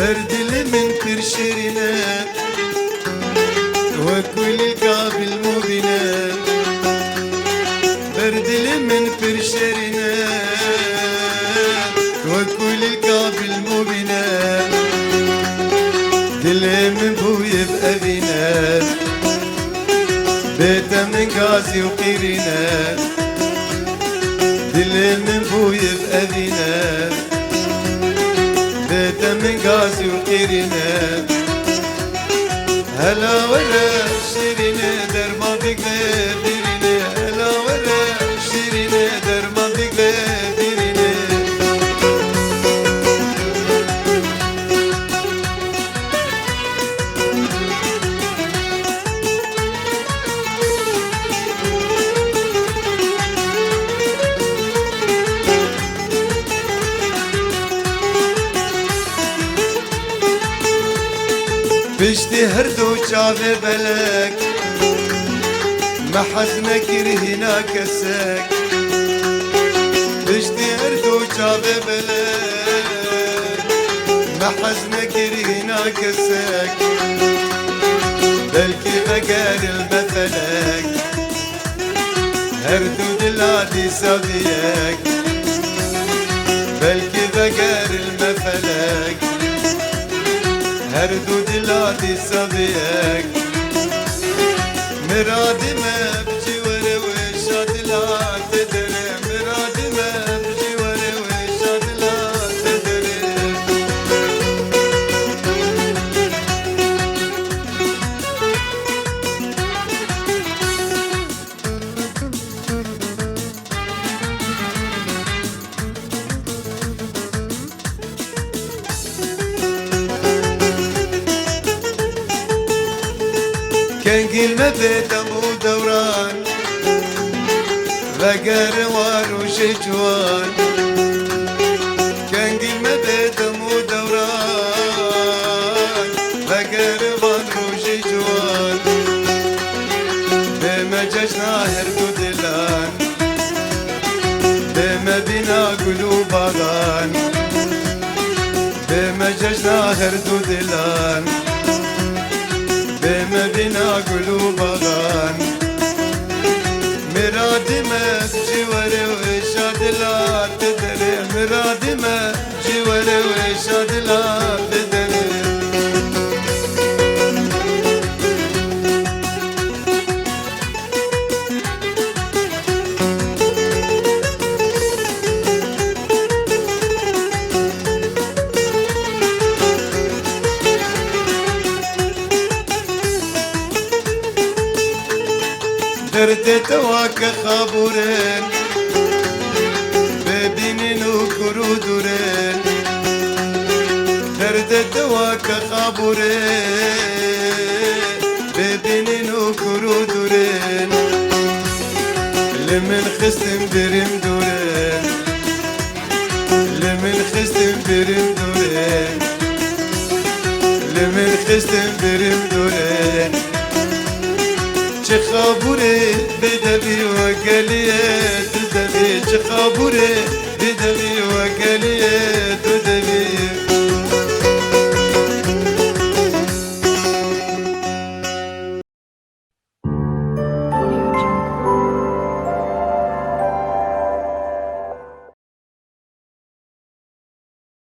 بردل من كرشرنا وكل القابل مبينا بردل من كرشرنا وكل القابل مبينا دل من بوي بأبينا بيت من قاسي وقيرنا دل من بوي بأبينا بيت من قاسي وقيرنا هلا ولا شيرينا در ما بقلب ديرينا هلا ولا شيرينا در ما بقلب ديرينا بشتي هردو شافي بلك ما حزنك هنا كسك بشتي هردو شافي بلك ما حزنك هنا كسك بلكي بقال المثلك هردو دلادي سابيك بلكي بقال المثلك هردو دلادي سابيك مرادي ما بجي ورا وشاد لا تدري مرادي ما بجي ورا وشاد لا تدري كان قيل ما بيتم ودوران غقر وار وشجوان كان قيل ما بيتم ودوران غقر وار وشجوان بما جشنا هردو دلان بما بنا قلوب آذان بما جشنا هردو دلان بما بنا قلوب غان مرادي ما بجي ورا وشاد لا تدري مرادي ما بجي ورا وشاد لا تدري درد تواك خابورين ببينين وكرودورين درد تواك خابورين ببينين وكرودورين لمن خستم برم دورين لمن خستم برم دورين لمن خستم برم دورين خابوري بدبي وقليت دبي خابوري بدبي